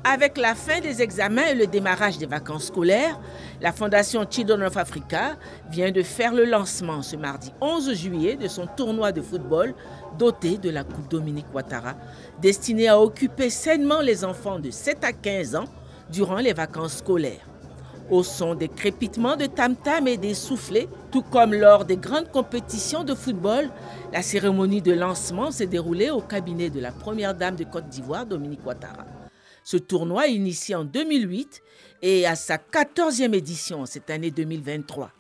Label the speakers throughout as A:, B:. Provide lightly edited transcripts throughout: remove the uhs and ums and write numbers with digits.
A: Avec la fin des examens et le démarrage des vacances scolaires, la Fondation Children of Africa vient de faire le lancement ce mardi 11 juillet de son tournoi de football doté de la Coupe Dominique Ouattara, destiné à occuper sainement les enfants de 7 à 15 ans durant les vacances scolaires. Au son des crépitements de tam-tam et des soufflets, tout comme lors des grandes compétitions de football, la cérémonie de lancement s'est déroulée au cabinet de la première dame de Côte d'Ivoire, Dominique Ouattara. Ce tournoi, initié en 2008, est à sa 14e édition cette année 2023.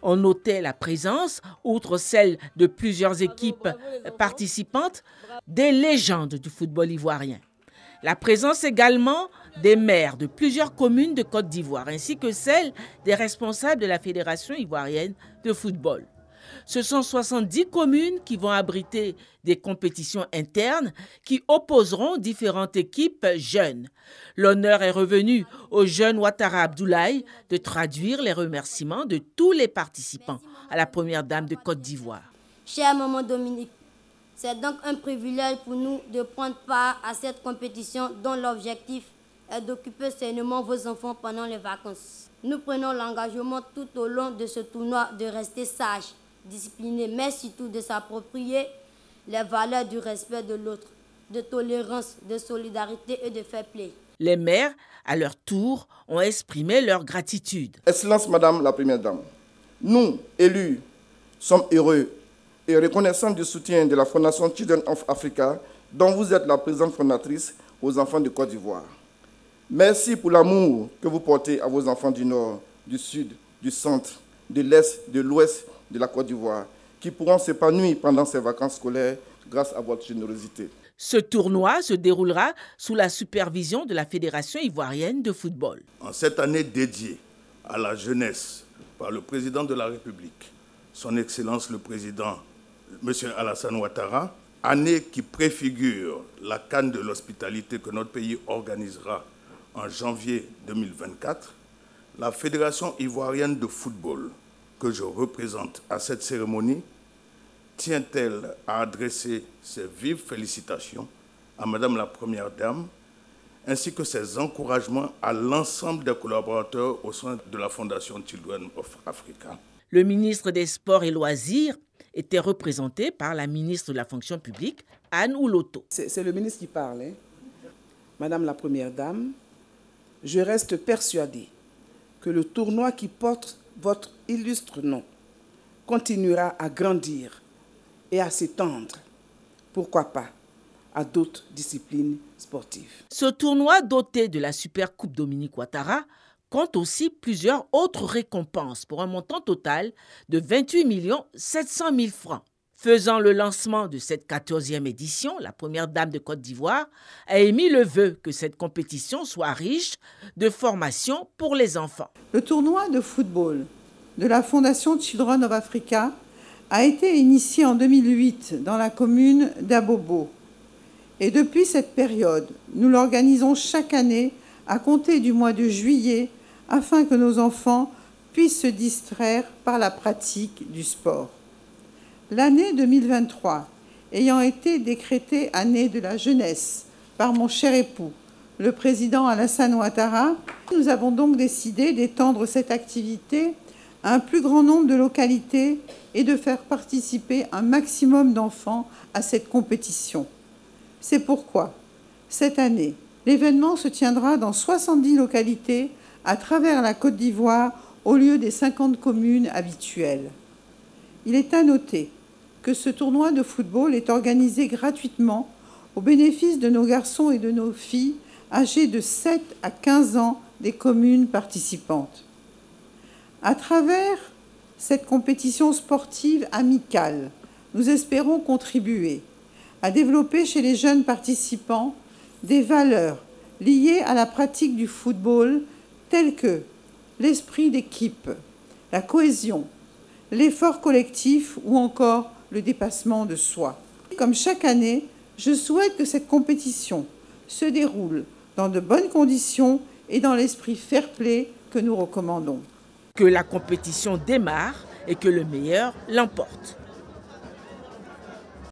A: On notait la présence, outre celle de plusieurs équipes participantes, des légendes du football ivoirien. La présence également des maires de plusieurs communes de Côte d'Ivoire, ainsi que celle des responsables de la Fédération ivoirienne de football. Ce sont 70 communes qui vont abriter des compétitions internes qui opposeront différentes équipes jeunes. L'honneur est revenu au jeune Ouattara Abdoulaye de traduire les remerciements de tous les participants à la première dame de Côte d'Ivoire.
B: Chère maman Dominique, c'est donc un privilège pour nous de prendre part à cette compétition dont l'objectif est d'occuper sainement vos enfants pendant les vacances. Nous prenons l'engagement tout au long de ce tournoi de rester sages, disciplinés, mais surtout de s'approprier les valeurs du respect de l'autre, de tolérance, de solidarité et de fair play.
A: Les maires, à leur tour, ont exprimé leur gratitude.
C: Excellence Madame la Première Dame, nous, élus, sommes heureux et reconnaissants du soutien de la Fondation Children of Africa, dont vous êtes la présidente fondatrice aux enfants de Côte d'Ivoire. Merci pour l'amour que vous portez à vos enfants du Nord, du Sud, du Centre, de l'Est, de l'Ouest de la Côte d'Ivoire, qui pourront s'épanouir pendant ces vacances scolaires grâce à votre générosité.
A: Ce tournoi se déroulera sous la supervision de la Fédération ivoirienne de football.
D: En cette année dédiée à la jeunesse par le président de la République, son Excellence le Président, M. Alassane Ouattara, année qui préfigure la CAN de l'hospitalité que notre pays organisera en janvier 2024, la Fédération ivoirienne de football, que je représente à cette cérémonie, tient-elle à adresser ses vives félicitations à Madame la Première Dame, ainsi que ses encouragements à l'ensemble des collaborateurs au sein de la Fondation Children of Africa.
A: Le ministre des Sports et Loisirs était représenté par la ministre de la Fonction publique, Anne Ouloto.
E: C'est le ministre qui parle. Madame la Première Dame, je reste persuadée que le tournoi qui porte votre illustre nom continuera à grandir et à s'étendre, pourquoi pas, à d'autres disciplines sportives.
A: Ce tournoi doté de la Super Coupe Dominique Ouattara compte aussi plusieurs autres récompenses pour un montant total de 28 700 000 francs. Faisant le lancement de cette 14e édition, la première dame de Côte d'Ivoire a émis le vœu que cette compétition soit riche de formation pour les enfants.
F: Le tournoi de football de la Fondation Children of Africa a été initié en 2008 dans la commune d'Abobo. Et depuis cette période, nous l'organisons chaque année à compter du mois de juillet afin que nos enfants puissent se distraire par la pratique du sport. L'année 2023 ayant été décrétée année de la jeunesse par mon cher époux, le président Alassane Ouattara, nous avons donc décidé d'étendre cette activité à un plus grand nombre de localités et de faire participer un maximum d'enfants à cette compétition. C'est pourquoi, cette année, l'événement se tiendra dans 70 localités à travers la Côte d'Ivoire au lieu des 50 communes habituelles. Il est à noter que ce tournoi de football est organisé gratuitement au bénéfice de nos garçons et de nos filles âgés de 7 à 15 ans des communes participantes. À travers cette compétition sportive amicale, nous espérons contribuer à développer chez les jeunes participants des valeurs liées à la pratique du football telles que l'esprit d'équipe, la cohésion, l'effort collectif ou encore le dépassement de soi. Comme chaque année, je souhaite que cette compétition se déroule dans de bonnes conditions et dans l'esprit fair-play que nous recommandons.
A: Que la compétition démarre et que le meilleur l'emporte.